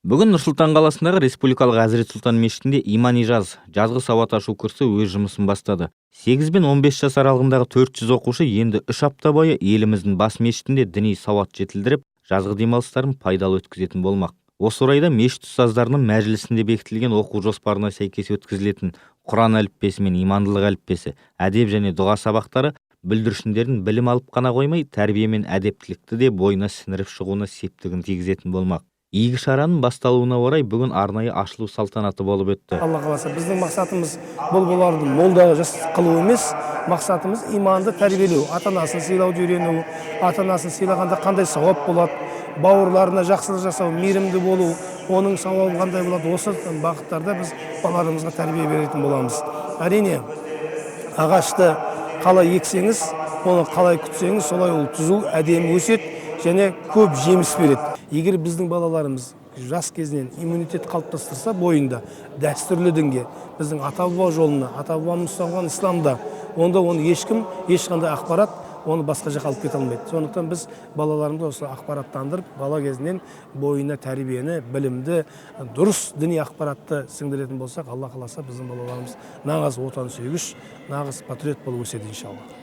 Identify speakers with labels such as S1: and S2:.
S1: Бүгін Нұрсұлтан қаласындағы Республикалық Әзірет Сұлтан мешітінде Имани жазғы сауат ашу курсы өз жұмысын бастады. 8 бен 15 жас аралығындағы 400 оқушы енді 3 апта бойы еліміздің бас мешітінде діни сауат жетілдіріп, жазғы демалыстарын пайдалы өткізетін болмақ. Осы орайда мешіт ұстаздарының мәжілісінде бекітілген оқу жоспарына сәйкес өткізілетін Құран әліппесі мен имандылық әліппесі, әдеп және дұға сабақтары бүлдіршіндердің білім алып қана қоймай, тәрбие мен әдептілікті де бойына сіңіріп шығуына септігін тигізетін болмақ. Игі шараның басталуына орай бүгін арнайы ашылу салтанаты болып өтті.
S2: Алла қаласа, біздің мақсатымыз бұларды молда жас қылу емес, мақсатымыз иманды тәрбиелеу, ата-анасын сыйлауды үйрену, ата-анасын сыйлағанда қандай сауап болады, бауырларына жақсылық жасау, мейірімді болу, оның сауабы қандай болады, осы бағыттарда біз балаларымызға тәрбие беретін боламыз. Әрине, ағашты қалай ексеңіз, оны қалай күтсеңіз, солай ол түзу, әдемі өседі және көп жеміс береді. Егер біздің балаларымыз жас кезінен иммунитет қалыптастырса бойында, дәстүрлі дінге, біздің ата-баба жолына, ата-бабамыз ұстанған исламда, онда оны ешқандай ақпарат оны басқа жаққа алып кете алмайды. Сондықтан біз балаларымызды осы ақпараттандырып, бала кезінен бойына тәрбиені, білімді, дұрыс діни ақпаратты сіңдіретін болсақ, Алла қаласа біздің балаларымыз нағыз отансүйгіш, нағыз патриот болып өседі иншалла.